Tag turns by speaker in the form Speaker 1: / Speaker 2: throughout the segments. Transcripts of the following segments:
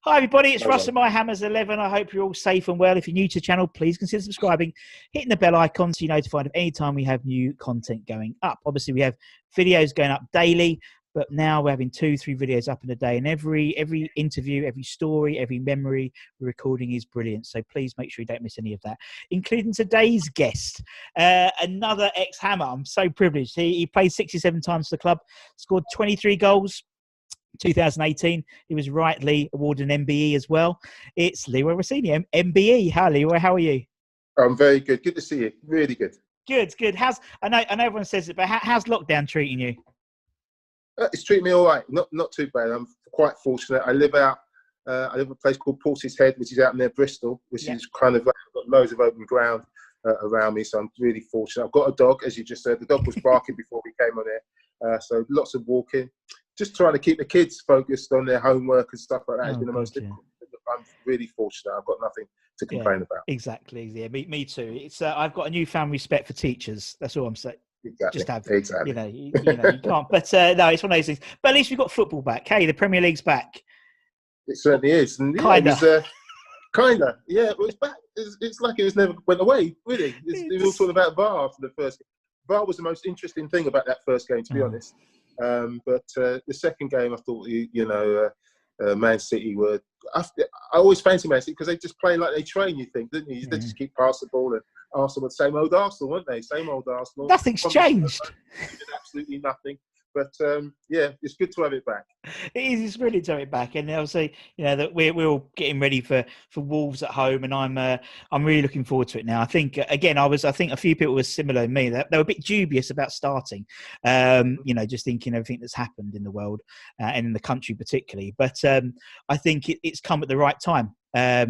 Speaker 1: Hi everybody, it's
Speaker 2: No
Speaker 1: Russ
Speaker 2: way.
Speaker 1: and my Hammers 11. I hope you're all safe and well. If you're new to the channel, please consider subscribing, hitting the bell icon so you're notified of any time we have new content going up. Obviously, we have videos going up daily, but now we're having 2-3 videos up in a day, and every interview, every story, every memory we're recording is brilliant. So please make sure you don't miss any of that, including today's guest, another ex-Hammer. I'm so privileged. He played 67 times for the club, scored 23 goals. 2018, he was rightly awarded an MBE as well. It's Leroy Rosenior, MBE. Hi, Leroy. How are you?
Speaker 2: I'm very good. Good to see you. Really good.
Speaker 1: Good. I know everyone says it, but how's lockdown treating you?
Speaker 2: It's treating me all right. Not too bad. I'm quite fortunate. I live in a place called Portishead, which is out near Bristol, which is kind of like, got loads of open ground around me. So I'm really fortunate. I've got a dog, as you just said. The dog was barking before we came on here. So lots of walking. Just trying to keep the kids focused on their homework and stuff like that has been the most difficult. I'm really fortunate. I've got nothing to complain about.
Speaker 1: Exactly. Yeah, me too. It's I've got a newfound respect for teachers. That's all I'm saying.
Speaker 2: Exactly.
Speaker 1: Just have,
Speaker 2: exactly.
Speaker 1: you can't. But no, it's one of those things. But at least we've got football back. Hey, the Premier League's back.
Speaker 2: It certainly is. And yeah,
Speaker 1: kinda.
Speaker 2: Kinda. Yeah, it was back. It's like it was never went away. Really. It was all talking about VAR after the first game. VAR was the most interesting thing about that first game, to be honest. But the second game, I thought, Man City were. I always fancy Man City because they just play like they train. You think, didn't you? They just keep passing the ball, and Arsenal were the same old Arsenal, weren't they? Same old Arsenal.
Speaker 1: Nothing's changed.
Speaker 2: Absolutely nothing. But yeah, it's good to have it back.
Speaker 1: It is. It's really to have it back, and obviously, that we're all getting ready for Wolves at home, and I'm really looking forward to it now. I think again, I think a few people were similar to me. They were a bit dubious about starting, just thinking everything that's happened in the world and in the country particularly. But I think it's come at the right time.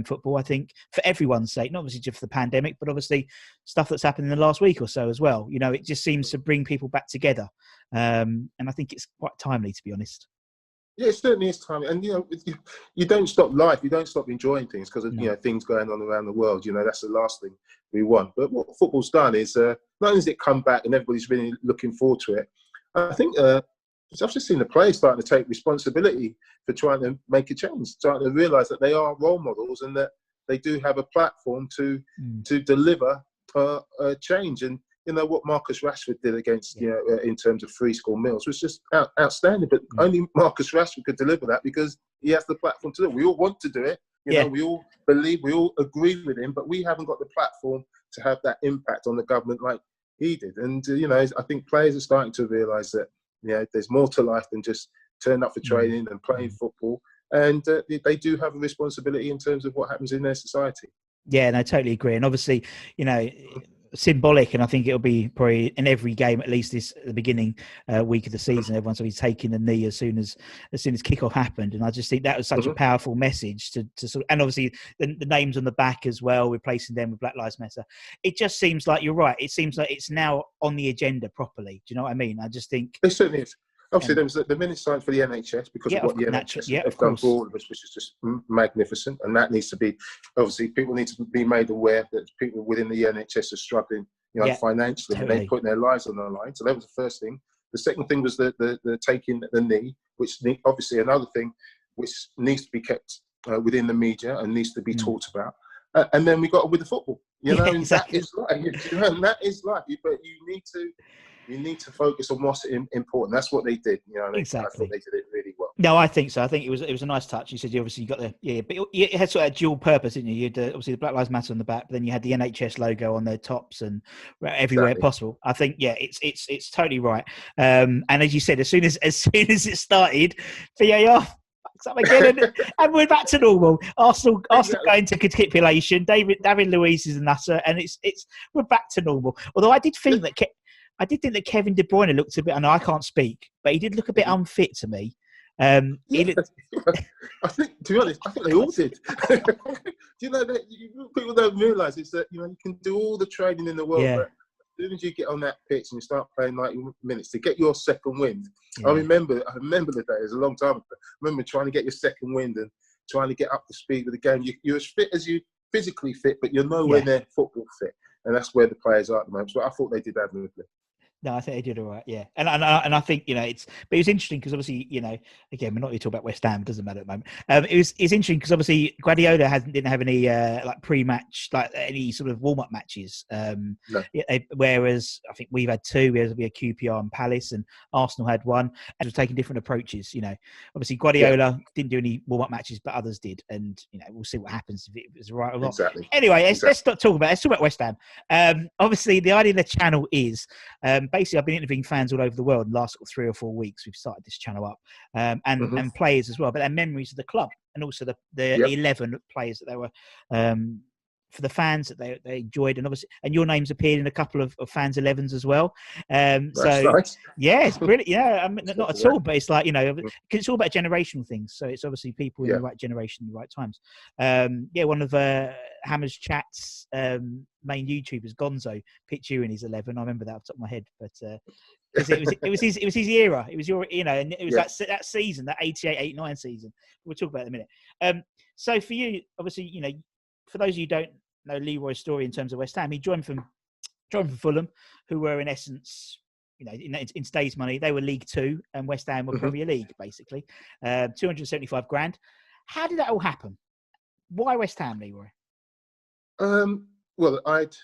Speaker 1: Football, I think, for everyone's sake, not obviously just for the pandemic, but obviously stuff that's happened in the last week or so as well. It just seems to bring people back together, and I think it's quite timely, to be honest.
Speaker 2: Yeah, it certainly is timely, and you don't stop life, you don't stop enjoying things because of things going on around the world. That's the last thing we want. But what football's done is not only has it come back and everybody's really looking forward to it, I think I've just seen the players starting to take responsibility for trying to make a change, starting to realise that they are role models and that they do have a platform to deliver a change. And what Marcus Rashford did against in terms of free school meals was just outstanding. But only Marcus Rashford could deliver that because he has the platform to do it. We all want to do it. We all believe, we all agree with him, but we haven't got the platform to have that impact on the government like he did. And I think players are starting to realise that. There's more to life than just turning up for training and playing football. And they do have a responsibility in terms of what happens in their society.
Speaker 1: Yeah, and I totally agree. And obviously, symbolic, and I think it'll be probably in every game, at least at the beginning week of the season, everyone's always taking the knee as soon as kickoff happened. And I just think that was such a powerful message to sort of, and obviously the names on the back as well, replacing them with Black Lives Matter. It just seems like you're right. It seems like it's now on the agenda properly. Do you know what I mean? I just think
Speaker 2: it certainly is. Obviously, there was the minutes signed for the NHS because of what the NHS have done for all of us, which is just magnificent. And that needs to be, obviously, people need to be made aware that people within the NHS are struggling, financially, and they're putting their lives on the line. So that was the first thing. The second thing was the taking the knee, which obviously another thing which needs to be kept within the media and needs to be talked about. And then we got with the football,
Speaker 1: exactly.
Speaker 2: That is life. That is life. But you need to focus on what's important. That's what they did.
Speaker 1: Exactly.
Speaker 2: I thought they did it really well.
Speaker 1: No, I think so. I think it was a nice touch. You said you obviously got but it had sort of a dual purpose, didn't you? You had obviously the Black Lives Matter on the back, but then you had the NHS logo on their tops and everywhere possible. I think it's totally right. And as you said, as soon as it started, VAR up again, and we're back to normal. Arsenal going to capitulation. David Luiz is a nutter, and we're back to normal. Although I did think that Kevin De Bruyne looked a bit. I know I can't speak, but he did look a bit unfit to me.
Speaker 2: I think, to be honest, I think they all did. People don't realise it's that you can do all the training in the world, but as soon as you get on that pitch and you start playing 90 minutes to get your second wind. I remember the day. It was a long time ago. I remember trying to get your second wind and trying to get up to speed with the game. You're as fit as you physically fit, but you're nowhere near football fit, and that's where the players are at the moment. So I thought they did admirably.
Speaker 1: No, I think they did all right. Yeah, and I think but it was interesting because obviously again we're not really talking about West Ham. It doesn't matter at the moment. It's interesting because obviously Guardiola didn't have any like pre-match, like any sort of warm-up matches.
Speaker 2: No.
Speaker 1: Whereas I think we've had two. We had QPR and Palace, and Arsenal had one, and was taking different approaches. Obviously Guardiola didn't do any warm-up matches, but others did, and we'll see what happens if it was right or not.
Speaker 2: Exactly.
Speaker 1: Anyway, let's not talk about. Let's talk about West Ham. Obviously the idea of the channel is. Basically, I've been interviewing fans all over the world in the last 3 or 4 weeks. We've started this channel up, and players as well, but their memories of the club and also the 11 players that they were for the fans that they enjoyed, and obviously, and your name's appeared in a couple of fans' 11s as well.
Speaker 2: That's nice.
Speaker 1: Yeah, it's brilliant. Yeah, not at all, but it's like because it's all about generational things. So it's obviously people in the right generation, in the right times. One of Hammer's Chat's main YouTubers, Gonzo, picked you in his 11. I remember that off the top of my head, but it was his era. It was your and it was that season, that 88-89 season. We'll talk about it in a minute. So for you, obviously, for those of you who don't know Leroy's story in terms of West Ham, he joined from Fulham, who were in essence, in today's money, they were League Two, and West Ham were Premier League, basically. 275 grand. How did that all happen? Why West Ham, Leroy?
Speaker 2: Well, I'd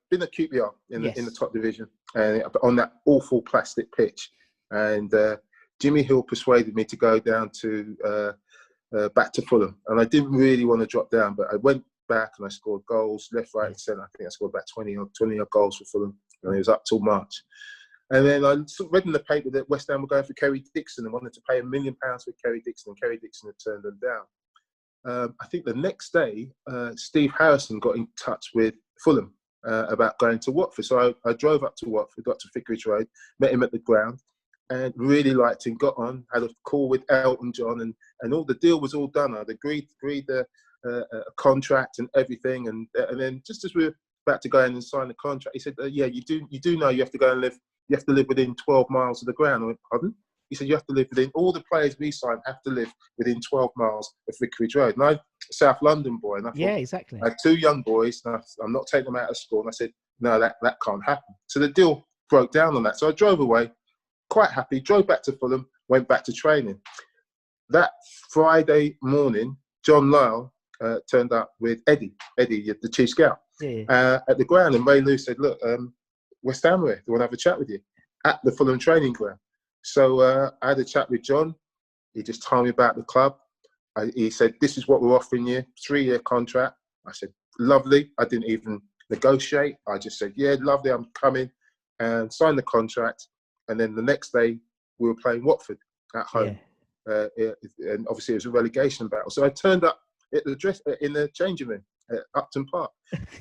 Speaker 2: been at QPR in the top division, and on that awful plastic pitch, and Jimmy Hill persuaded me to go down to back to Fulham, and I didn't really want to drop down, but I went back and I scored goals left, right, and centre. I think I scored about 20 odd goals for Fulham, and it was up till March. And then I read in the paper that West Ham were going for Kerry Dixon and wanted to pay £1 million for Kerry Dixon, and Kerry Dixon had turned them down. I think the next day, Steve Harrison got in touch with Fulham about going to Watford. So I drove up to Watford, got to Vicarage Road, met him at the ground, and really liked him, got on, had a call with Elton John, and all the deal was all done. I'd agreed the contract and everything, and then just as we were about to go in and sign the contract, he said, you do know you have to go and live within 12 miles of the ground. I went, pardon? He said, you have to live within, all the players we signed have to live within 12 miles of Vicarage Road. And I'm a South London boy, and I thought,
Speaker 1: exactly.
Speaker 2: I had 2 young boys, and I'm not taking them out of school. And I said, no, that can't happen. So the deal broke down on that. So I drove away, quite happy, drove back to Fulham, went back to training. That Friday morning, John Lyle turned up with Eddie, the chief scout, at the ground. And Ray Lou said, look, West Ham here, they want to have a chat with you at the Fulham training ground. So I had a chat with John. He just told me about the club. He said, this is what we're offering you, 3-year contract. I said, lovely. I didn't even negotiate. I just said, yeah, lovely, I'm coming, and signed the contract. And then the next day, we were playing Watford at home. And obviously, it was a relegation battle. So I turned up at in the changing room at Upton Park.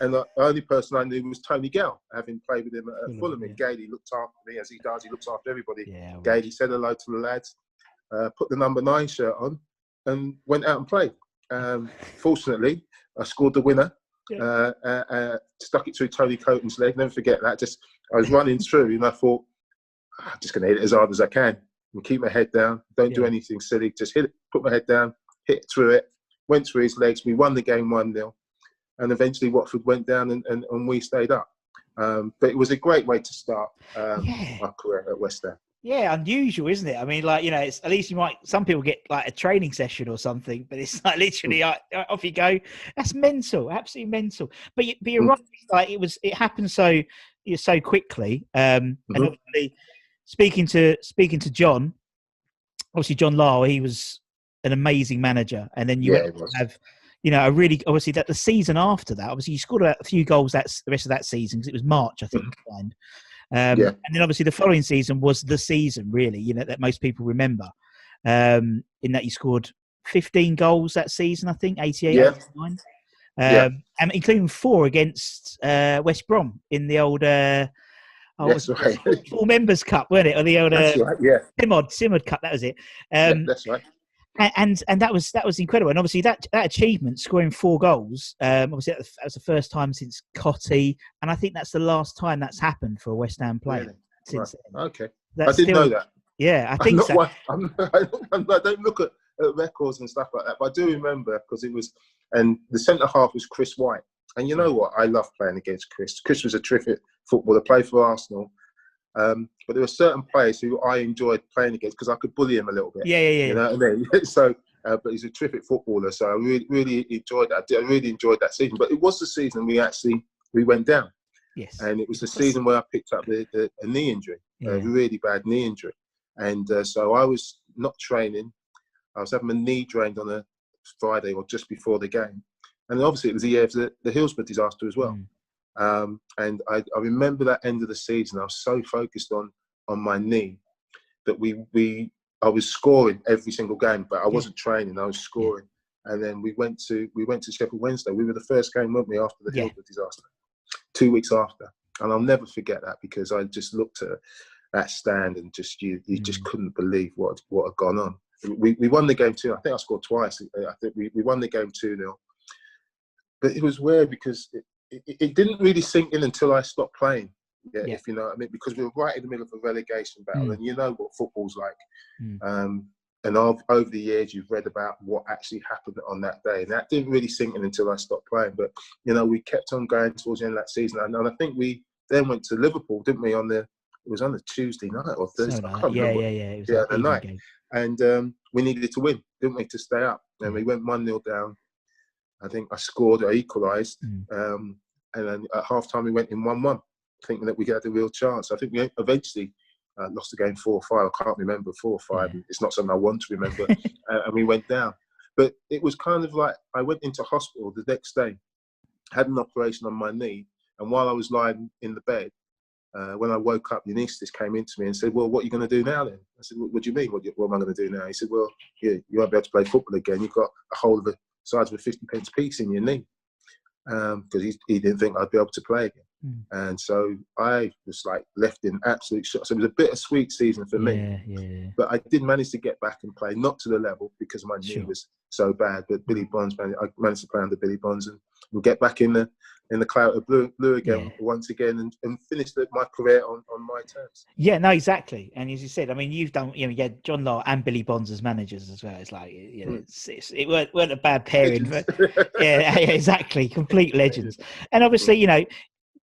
Speaker 2: And the only person I knew was Tony Gale, having played with him at Fulham. And Gailey looked after me, as he does. He looks after everybody. Gailey said hello to the lads, put the number 9 shirt on, and went out and played. Fortunately, I scored the winner. Stuck it through Tony Coton's leg. Never forget that. I was running through, and I thought, I'm just going to hit it as hard as I can and keep my head down. Don't do anything silly. Just hit it, put my head down, hit through it, went through his legs. We won the game 1-0. And eventually Watford went down and we stayed up. But it was a great way to start my career at West Ham.
Speaker 1: Yeah, unusual, isn't it? I mean, it's at least some people get like a training session or something, but it's like literally off you go. That's mental, absolutely mental. But you're right, like it happened so quickly. And obviously, speaking to John, obviously John Lyle, he was an amazing manager, and then you have. Obviously that the season after that, obviously you scored a few goals the rest of that season, because it was March, I think. And then obviously the following season was the season, really, that most people remember, in that you scored 15 goals that season, I think, 88, 89. And including 4 against West Brom in the old full members cup, weren't it? Or the old Simod Cup, that was it.
Speaker 2: That's right.
Speaker 1: And that was incredible. And obviously that achievement, scoring 4 goals, obviously that was the first time since COYI, and I think that's the last time that's happened for a West Ham player since then.
Speaker 2: Okay, I didn't know that.
Speaker 1: Yeah, I think so.
Speaker 2: I don't look at records and stuff like that, but I do remember, because it was, and the centre half was Chris White. And you know what? I love playing against Chris. Chris was a terrific footballer, played for Arsenal. But there were certain players who I enjoyed playing against because I could bully him a little bit.
Speaker 1: Yeah.
Speaker 2: You know what I mean? So, but he's a terrific footballer. So I really enjoyed that. I really enjoyed that season. But it was the season we went down.
Speaker 1: Yes.
Speaker 2: And it was the season where I picked up a knee injury, a really bad knee injury. And so I was not training. I was having my knee drained on a Friday or just before the game. And obviously it was the year of the Hillsborough disaster as well. And I remember that end of the season, I was so focused on my knee that I was scoring every single game, but I wasn't training, I was scoring. And then we went to Sheffield Wednesday. We were the first game, weren't we, after the Hillsborough disaster, 2 weeks after. And I'll never forget that because I just looked at that stand and just you just couldn't believe what had gone on. We won the game 2. I think I scored twice. I think we won the game 2-0. But it was weird because it didn't really sink in until I stopped playing. If you know what I mean, because we were right in the middle of a relegation battle, and you know what football's like. And over the years, you've read about what actually happened on that day, and that didn't really sink in until I stopped playing. But you know, we kept on going towards the end of that season, and I think we then went to Liverpool, didn't we? It was on a Tuesday night or Thursday. I can't remember.
Speaker 1: It was
Speaker 2: the night. Game. And we needed to win, didn't we, to stay up? And we went 1-0 down. I think I scored, I equalised, and then at half time we went in 1-1, thinking that we had a real chance. I think we eventually lost the game 4-5. I can't remember 4-5. Yeah. It's not something I want to remember. And we went down. But it was kind of like I went into hospital the next day, had an operation on my knee, and while I was lying in the bed, when I woke up, the anaesthetist came into me and said, "Well, what are you going to do now then?" I said, "What do you mean? What am I going to do now?" He said, "Well, you won't be able to play football again. You've got a hole of the size of a 50p piece in your knee," because he didn't think I'd be able to play again. And so I was like left in absolute shock. So it was a bittersweet season for me. But I did manage to get back and play, not to the level because my knee was so bad. But Billy Bonds, I managed to play under Billy Bonds and we'll get back in the cloud of blue again once again and finish my career on my terms.
Speaker 1: Yeah, no, exactly. And as you said, I mean, you've done, you had John Law and Billy Bonds as managers as well. It's like, it weren't a bad pairing, but exactly, complete legends. And obviously,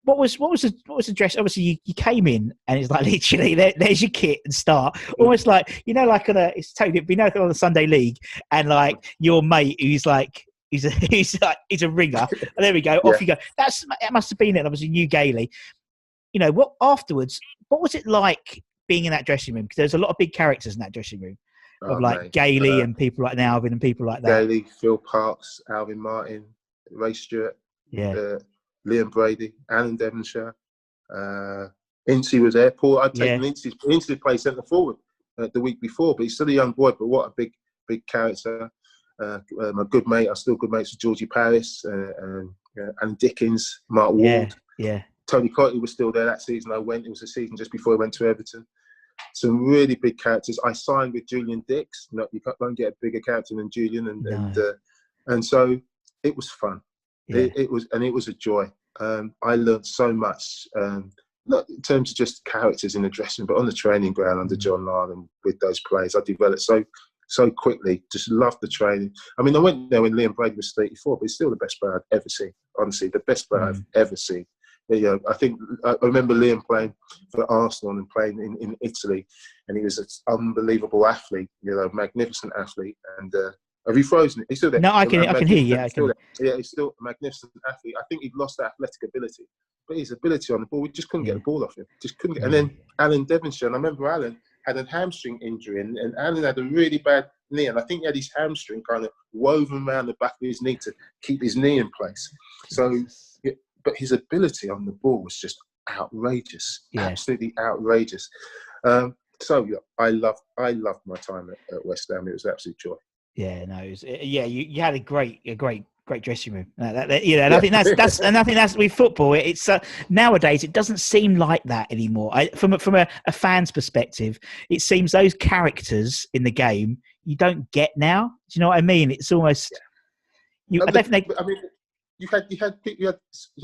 Speaker 1: what was the dress? Obviously, you came in and it's like literally there's your kit and start. Almost like like it's totally on the Sunday League and like your mate who's like he's a ringer. And there we go, off you go. That must have been it. Obviously, New Gailey. What afterwards? What was it like being in that dressing room? Because there's a lot of big characters in that dressing room of Gailey and people like Alvin and people like that.
Speaker 2: Gailey, Phil Parkes, Alvin Martin, Ray Stewart. Liam Brady, Alan Devonshire, Incy was there. I'd taken Incy to play centre forward the week before, but he's still a young boy. But what a big character! My good mate, I'm still good mates with Georgie Paris, and Dickens, Mark Ward. Tony COYI was still there that season. It was a season just before I went to Everton. Some really big characters. I signed with Julian Dix. You can't get a bigger character than Julian, and so it was fun. It was a joy. I learned so much, not in terms of just characters in the dressing, but on the training ground under John Law and with those players. I developed so quickly. Just loved the training. I mean, I went there when Liam Brady was 34, but he's still the best player I've ever seen. Honestly, the best player I've ever seen. I think I remember Liam playing for Arsenal and playing in Italy, and he was an unbelievable athlete. Magnificent athlete, and. Have you frozen? He's still there.
Speaker 1: No, I can hear you.
Speaker 2: Yeah, he's still a magnificent athlete. I think he'd lost that athletic ability, but his ability on the ball, we just couldn't get the ball off him. Just couldn't get. And then Alan Devonshire, and I remember Alan had a hamstring injury, and Alan had a really bad knee, and I think he had his hamstring kind of woven around the back of his knee to keep his knee in place. So, but his ability on the ball was just outrageous, absolutely outrageous. I loved my time at West Ham. It was an absolute joy.
Speaker 1: Yeah, no, you had a great dressing room. And I think that's with football. It's nowadays it doesn't seem like that anymore. From a fan's perspective, it seems those characters in the game you don't get now. Do you know what I mean? It's almost you had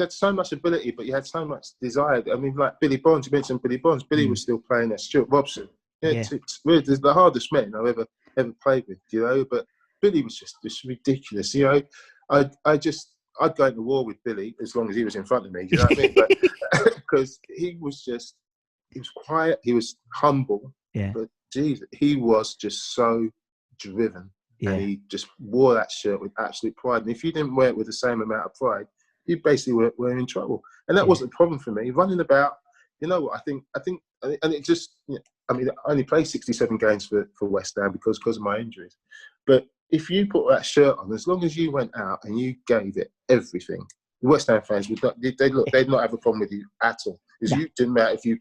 Speaker 1: so much ability, but you had so much desire. I mean, like Billy Bonds. You mentioned Billy Bonds. Billy was still playing there. Stuart Robson. It's the hardest men I've ever played with, but Billy was just ridiculous. I'd go into war with Billy as long as he was in front of me. Do you know what I mean?
Speaker 2: because he was quiet, he was humble, but geez, he was just so driven, and he just wore that shirt with absolute pride. And if you didn't wear it with the same amount of pride, you basically were in trouble. And that wasn't a problem for me. Running about, you know what, I think, and it just, I mean, I only played 67 games for West Ham because of my injuries. But if you put that shirt on, as long as you went out and you gave it everything, the West Ham fans they'd not have a problem with you at all. Because you didn't matter if you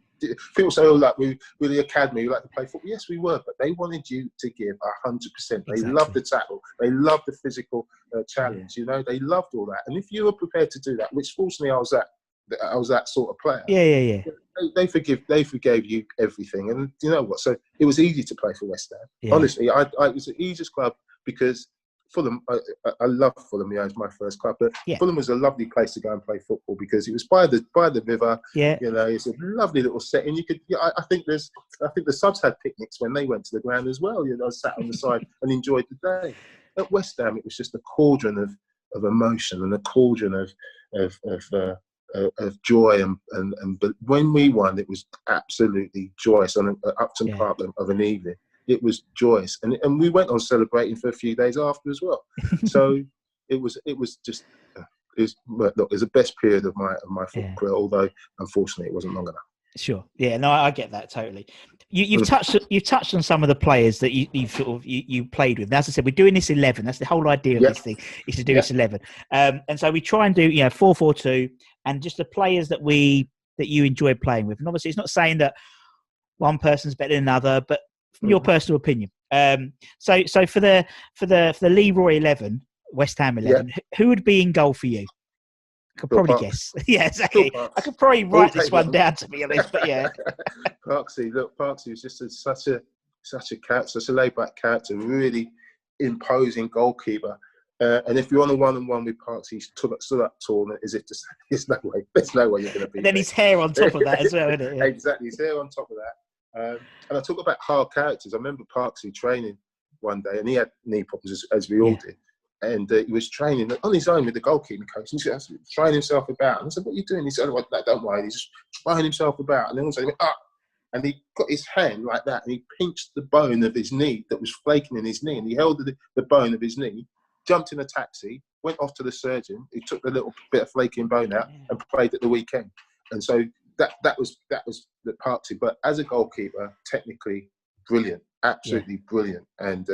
Speaker 2: people say, "Oh, like we're the academy, we like to play football." Yes, we were, but they wanted you to give 100%. They loved the tackle, they loved the physical challenge. You know, they loved all that. And if you were prepared to do that, which fortunately I was that sort of player.
Speaker 1: Yeah.
Speaker 2: They forgave you everything, and you know what? So it was easy to play for West Ham.
Speaker 1: Yeah.
Speaker 2: Honestly, it was the easiest club because Fulham. I love Fulham. You know, it's my first club, but Fulham was a lovely place to go and play football because it was by the river. Yeah, you know, it's a lovely little setting. You could. I think the subs had picnics when they went to the ground as well. You know, sat on the side and enjoyed the day. At West Ham, it was just a cauldron of emotion and a cauldron of joy but when we won, it was absolutely joyous on Upton Park of an evening. It was joyous, and we went on celebrating for a few days after as well. So it was just it was the best period of my football career, although unfortunately it wasn't long enough.
Speaker 1: Sure. Yeah. No, I get that totally. You've touched on some of the players that you played with. And as I said, we're doing this 11. That's the whole idea of this thing, is to do this 11. And so we try and do 4-4-2, and just the players that you enjoy playing with. And obviously, it's not saying that one person's better than another, but from your personal opinion. So for the Leroy 11, West Ham 11, who would be in goal for you? I could probably guess. Yeah, exactly. I could probably write this one down, to be honest. But yeah,
Speaker 2: Parksy was just such a character, such a laid-back character, really imposing goalkeeper. And if you're on a one-on-one with Parksy, he's stood up tall, and there's no way you're going to beat.
Speaker 1: And then his hair on top of that as well, isn't it? Yeah.
Speaker 2: Exactly, his hair on top of that. And I talk about hard characters. I remember Parksy training one day, and he had knee problems as we all did. And he was training on his own with the goalkeeping coach. He was throwing himself about. And I said, "What are you doing?" He said, "Oh, don't worry." He's just throwing himself about. And then also he went, "Ah!" And he got his hand like that, and he pinched the bone of his knee that was flaking in his knee. And he held the bone of his knee, jumped in a taxi, went off to the surgeon, who took the little bit of flaking bone out and played at the weekend. And so that was the Parksy. But as a goalkeeper, technically brilliant. Absolutely brilliant, and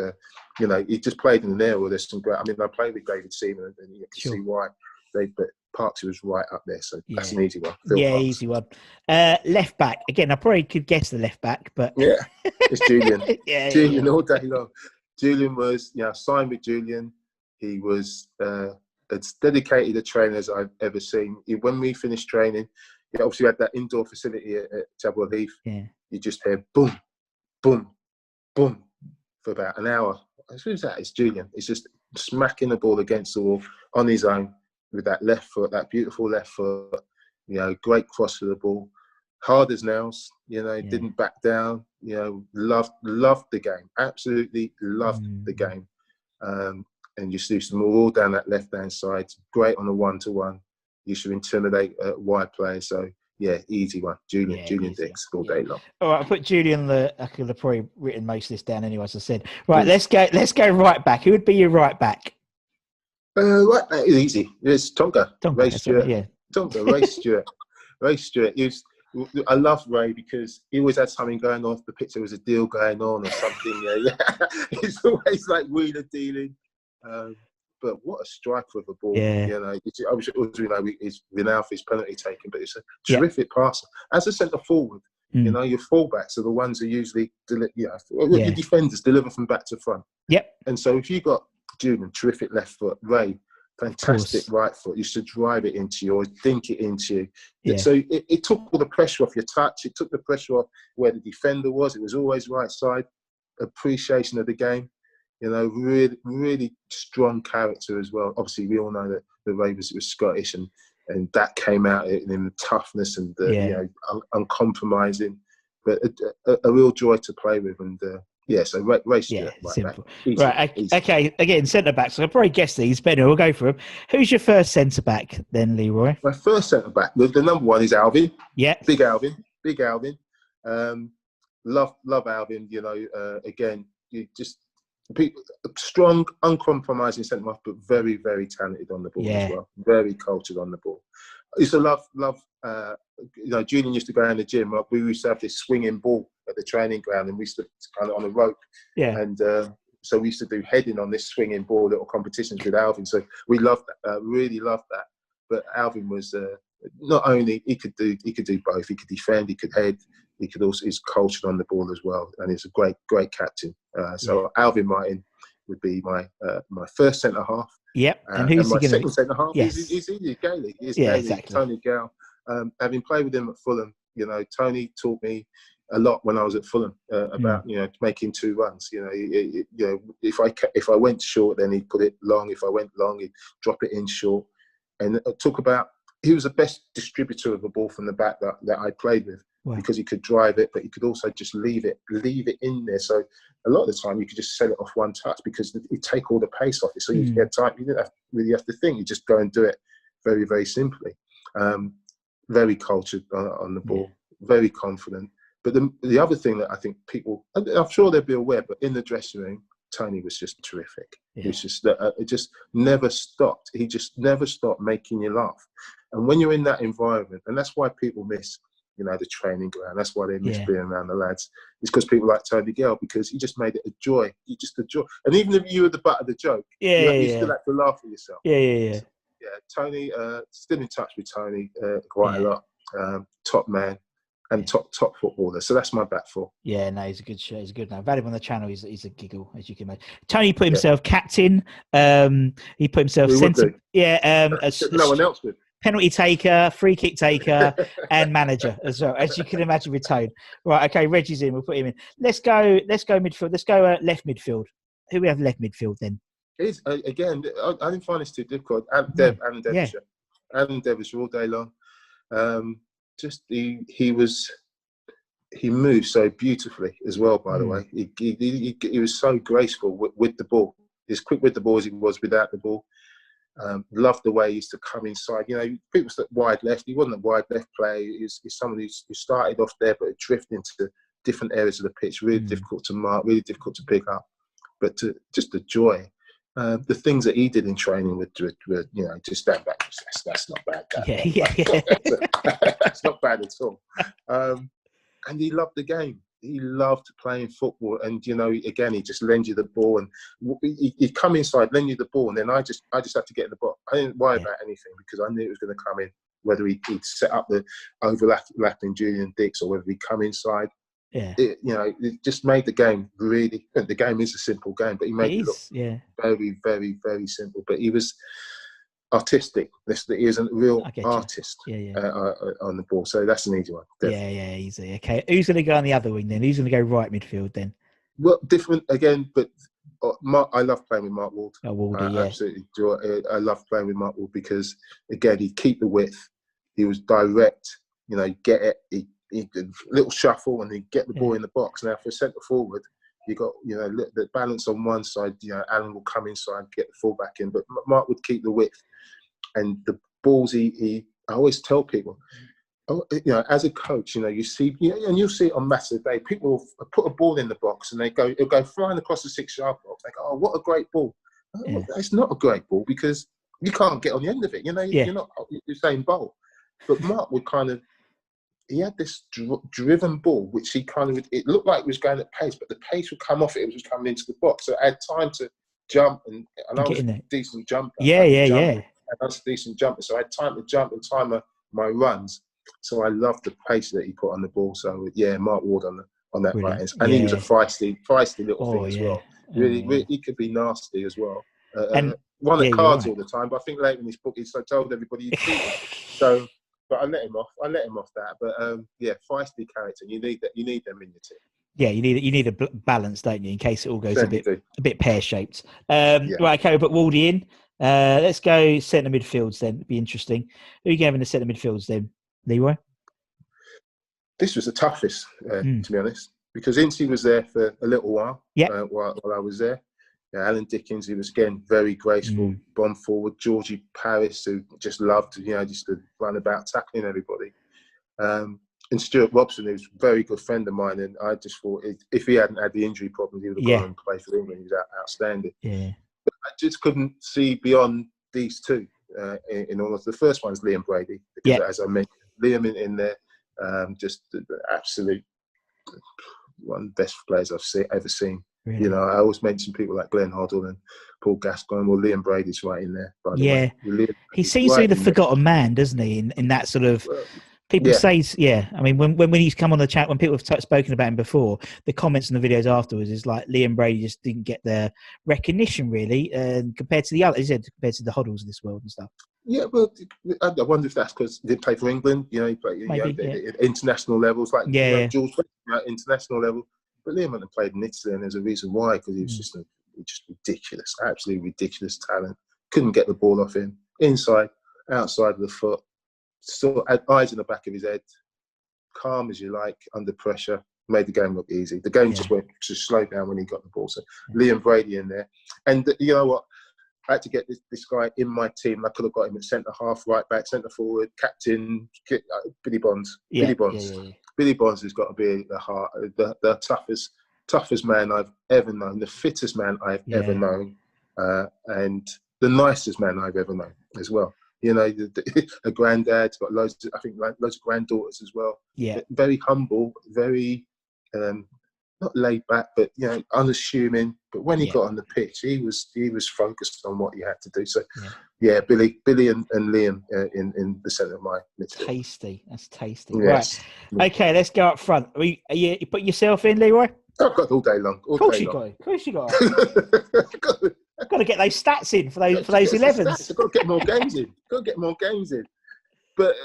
Speaker 2: he just played in the air with us. And great. I mean, I played with David Seaman, and you can see why. But Parksy was right up there, so that's an easy one.
Speaker 1: Easy one. Left back again. I probably could guess the left back, but
Speaker 2: it's Julian. Julian all day long. Julian was signed with Julian. He was as dedicated a trainer as I've ever seen. When we finished training, obviously we had that indoor facility at Chadwell Heath. Yeah. You just hear boom, boom, boom for about an hour. Who's that? It's Julian. He's just smacking the ball against the wall on his own with that left foot, that beautiful left foot. Great cross for the ball, hard as nails. Didn't back down. Loved the game. Absolutely loved the game. And you see some all down that left hand side. Great on a 1-to-1. You should intimidate wide players. So. Yeah, easy one. Julian Dix all day long.
Speaker 1: All right, I put Julian. I could have probably written most of this down anyway, as I said. Right, let's go right back. Who would be your right back?
Speaker 2: Right back is easy. It's Tonga. Ray Stewart. Tonga, Ray Stewart. Ray Stewart. I love Ray because he always had something going on. The picture was a deal going on or something. He's always like wheeler dealing. But what a striker of a ball! He's renowned for his penalty taking, but it's a terrific passer. As a centre forward, your fullbacks are the ones who usually your defenders deliver from back to front. Yep. And so if you got Julian, terrific left foot, Ray, fantastic right foot, you should drive it into you or dink it into you. Yeah. So it took all the pressure off your touch. It took the pressure off where the defender was. It was always right side. Appreciation of the game. Really, really strong character as well. Obviously, we all know that the Ray was Scottish, and that came out in the toughness and the uncompromising. But a real joy to play with, and Yeah, so race
Speaker 1: Yeah,
Speaker 2: right back.
Speaker 1: simple.
Speaker 2: Easy,
Speaker 1: Right.
Speaker 2: easy.
Speaker 1: Okay. Again, centre backs. So I'll probably guess these. But anyway, we'll go for them. Who's your first centre back then, Leroy?
Speaker 2: My first centre back, the number one is Alvin.
Speaker 1: Yeah.
Speaker 2: Big Alvin. Um, love Alvin. You know, again, you just strong, uncompromising centre back, but very, very talented on the ball as well. Very cultured on the ball. I used to love. You know, Julian used to go in the gym. We used to have this swinging ball at the training ground, and we used to kind of on a rope.
Speaker 1: Yeah.
Speaker 2: And so we used to do heading on this swinging ball, little competitions with Alvin. So we loved that. Really loved that. But Alvin was not only he could do both. He could defend. He could head. He could also he's cultured on the ball as well, and he's a great captain. So Alvin Martin would be my first centre half.
Speaker 1: Yep. And who's
Speaker 2: my
Speaker 1: he
Speaker 2: second centre half?
Speaker 1: Yes.
Speaker 2: Is Gailey.
Speaker 1: Exactly.
Speaker 2: Tony Gale. Having played with him at Fulham, you know, Tony taught me a lot when I was at Fulham about you know making 2 runs. You know, you know if I went short, then he'd put it long. If I went long, he'd drop it in short. And talk about he was the best distributor of the ball from the back that I played with. Wow. Because he could drive it, but he could also just leave it in there. So a lot of the time you could just set it off one touch because you take all the pace off it. So you get time. You didn't really have to think. You just go and do it very, very simply. Very cultured on the ball, very confident. But the other thing that I think people, I'm sure they'll be aware, but in the dressing room, Tony was just terrific. Yeah. It just never stopped. He just never stopped making you laugh. And when you're in that environment, and that's why people miss, you know, the training ground. That's why they miss being around the lads. It's because people like Tony Gale, because he just made it a joy. He just a joy. And even if you were the butt of the joke, you still had to laugh at yourself.
Speaker 1: Yeah.
Speaker 2: Tony, still in touch with Tony quite a lot. Top man and top footballer. So that's my back four. Yeah,
Speaker 1: no, he's a good show. He's a good man. Value on the channel. He's a giggle, as you can imagine. Tony put himself captain. He put himself centre.
Speaker 2: No one else would.
Speaker 1: Penalty taker, free kick taker, and manager as well, as you can imagine with Tone. Right, okay, Reggie's in. We'll put him in. Let's go midfield. Let's go left midfield. Who we have left midfield then?
Speaker 2: Again, I didn't find this too difficult. And Devonshire. And Devonshire all day long. He moved so beautifully as well, by the way. He was so graceful with the ball. As quick with the ball as he was without the ball. Loved the way he used to come inside. You know, people said wide left. He wasn't a wide left player. He's someone who started off there, but drifted into different areas of the pitch. Really difficult to mark, really difficult to pick up. But just the joy. The things that he did in training with you know, just stand back. That's not bad. That's not bad at all. And he loved the game. He loved playing football, and you know, again, he just lend you the ball, and he'd come inside, lend you the ball, and then I just had to get in the box. I didn't worry about anything because I knew it was going to come in. Whether he'd set up the overlapping Julian Dix or whether he'd come inside. You know, it just made the game really. The game is a simple game, but he made it look very, very, very simple. But he was artistic. He is a real artist on the ball. So that's an easy one. Definitely.
Speaker 1: Easy. Okay, who's going to go on the other wing then? Who's going to go right midfield then?
Speaker 2: Well, different again, but I love playing with Mark Ward.
Speaker 1: Absolutely.
Speaker 2: I love playing with Mark Ward because again, he'd keep the width. He was direct. You know, get it. He did a little shuffle and he'd get the ball in the box. Now, for centre forward, you got, you know, the balance on one side. You know, Alan will come inside, get the full back in, but Mark would keep the width. And the balls I always tell people, you know, as a coach, you know, you see, and you'll see it on match of the day, people will put a ball in the box and it'll go flying across the 6-yard box. They go, oh, what a great ball. It's not a great ball because you can't get on the end of it. You know, you're not Usain Bolt. But Mark would he had this driven ball, which he it looked like it was going at pace, but the pace would come off it. It was coming into the box. So I had time to jump, and I was a decent jumper. I was a decent jumper. So I had time to jump and time my runs. So I loved the pace that he put on the ball. So Mark Ward on that right hand. And he was a feisty little thing as well. Really, he could be nasty as well. And won at cards all the time, but I think later in his book he told everybody he'd beat him. So but I let him off that. But feisty character. You need that. You need them in your team.
Speaker 1: Yeah, you need a balance, don't you, in case it all goes a bit pear shaped. Right, okay, but Waldy in. Let's go centre midfields then. It'd be interesting. Who are you going to have in the centre midfields then, Leroy?
Speaker 2: This was the toughest, to be honest. because Incy was there for a little while,
Speaker 1: Yeah.
Speaker 2: while I was there. Yeah, Alan Dickens, he was again very graceful, bomb forward. Georgie Paris, who just loved, just to run about tackling everybody. And Stuart Robson, who's a very good friend of mine, and I just thought if he hadn't had the injury problems, he would have gone and played for England. He was outstanding.
Speaker 1: Yeah.
Speaker 2: But I just couldn't see beyond these two. In all of the first one's Liam Brady, because as I mentioned, Liam in there, just the absolute one of the best players I've ever seen. Really? I always mention people like Glenn Hoddle and Paul Gascoigne. Well, Liam Brady's right in there, by the way.
Speaker 1: He seems to be the forgotten man, doesn't he? In that sort of, people say, I mean, when he's come on the chat, when people have spoken about him before, the comments and the videos afterwards is like Liam Brady just didn't get the recognition really, compared to the others, compared to the Hoddles of this world and stuff. Yeah, well,
Speaker 2: I wonder if that's because he didn't play for England. He played at international levels, like George at international level. But Liam hadn't played in Italy, and there's a reason why, because he was just ridiculous, absolutely ridiculous talent. Couldn't get the ball off him, inside, outside of the foot, still had eyes in the back of his head, calm as you like, under pressure, made the game look easy. The game just slowed down when he got the ball. So Liam Brady in there. And you know what? I had to get this guy in my team. I could have got him at centre half, right back, centre forward, captain, Billy Bonds. Billy Bonds. Billy Bonds has got to be the toughest man I've ever known, the fittest man I've ever known, and the nicest man I've ever known as well. A granddad, got loads of granddaughters as well. Yeah, very humble, very not laid back, but unassuming. But when he got on the pitch, he was focused on what he had to do. So, Billy and Liam in the centre of my midfield.
Speaker 1: Tasty, that's tasty.
Speaker 2: Yes.
Speaker 1: Right, okay, let's go up front. You put yourself in, Leroy?
Speaker 2: I've got all day long.
Speaker 1: Of course you got. I've got to get those stats in for those 11s.
Speaker 2: I've got to get more games in. But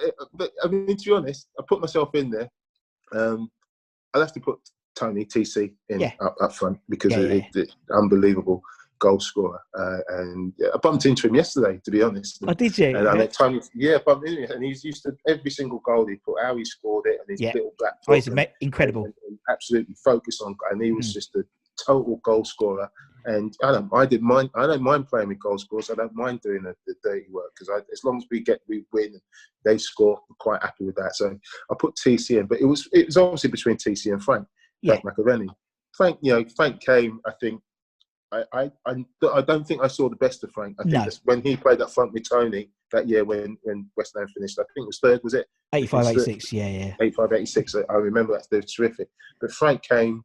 Speaker 2: I mean, to be honest, I put myself in there. I'll have to put Tony TC in up front, because it's unbelievable goal scorer. And I bumped into him yesterday, to be honest.
Speaker 1: Oh, did you?
Speaker 2: And I met Tony. Yeah, bumped into him, and he's used to every single goal he put, how he scored it, and his little black.
Speaker 1: Oh, he's incredible.
Speaker 2: And absolutely focused on, and he was just a total goal scorer. And I don't mind playing with goal scorers. I don't mind doing the dirty work, because as long as we win, and they score, I'm quite happy with that. So I put TC in, but it was obviously between TC and Frank McAvenny. Frank came. I think I don't think I saw the best of Frank. I think that's when he played up front with Tony that year when West Ham finished. I think it was third, was it?
Speaker 1: 85-86, yeah.
Speaker 2: 85-86. I remember that. They were terrific. But Frank came,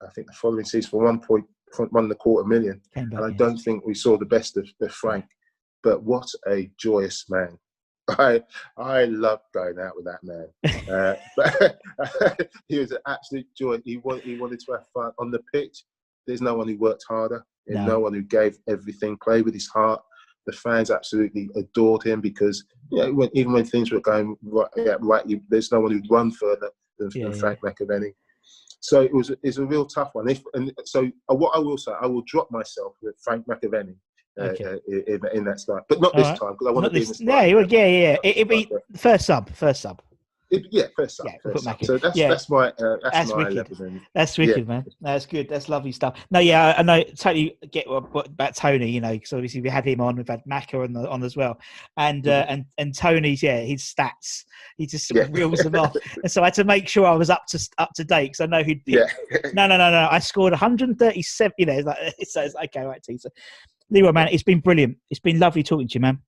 Speaker 2: I think, the following season for 1.25 million. And I don't think we saw the best of Frank. But what a joyous man. I loved going out with that man. But he was an absolute joy. He wanted to have fun on the pitch. There's no one who worked harder, and no one who gave everything, played with his heart. The fans absolutely adored him, because even when things were going right, there's no one who'd run further than Frank McAvenny. So it's a real tough one. So what I will say, I will drop myself with Frank McAvenny. In that start, but not this time, because I want to be in this.
Speaker 1: It'd be first sub. First sub.
Speaker 2: First sub. So that's my 11.
Speaker 1: That's wicked, man. That's good. That's lovely stuff. No, I know, totally get about Tony. Because obviously we had him on. We've had Macca on as well, and Tony's his stats. He just sort of reels them off, and so I had to make sure I was up to date, because I know who'd be. No. I scored 137. So it's okay, right, T. So, Leroy, man, it's been brilliant. It's been lovely talking to you, man.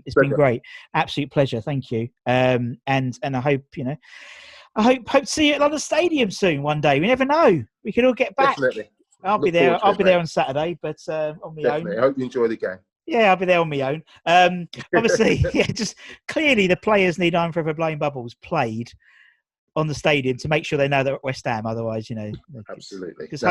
Speaker 1: It's been great. Absolute pleasure. Thank you. And I hope, I hope to see you at London Stadium soon one day. We never know. We could all get back.
Speaker 2: Definitely.
Speaker 1: I'll be there. I'll be there on Saturday, but on my own.
Speaker 2: I hope you enjoy the game.
Speaker 1: Yeah, I'll be there on my own. Obviously, just clearly the players need I'm Forever Blowing Bubbles played on the stadium to make sure they know they're at West Ham. Otherwise,
Speaker 2: absolutely,
Speaker 1: because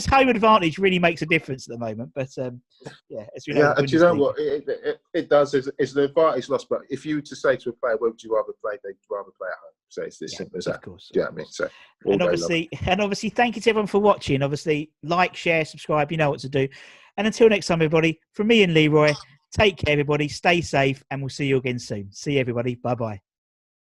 Speaker 1: home advantage really makes a difference at the moment. But as we know,
Speaker 2: do you know what it does? It's an advantage lost. But if you were to say to a player, where would you rather play? They'd rather play at home. So it's as simple as that. Of course. Do you know what I mean? So
Speaker 1: and obviously, thank you to everyone for watching. Obviously, like, share, subscribe. You know what to do. And until next time, everybody, from me and Leroy, take care, everybody. Stay safe, and we'll see you again soon. See you, everybody. Bye bye.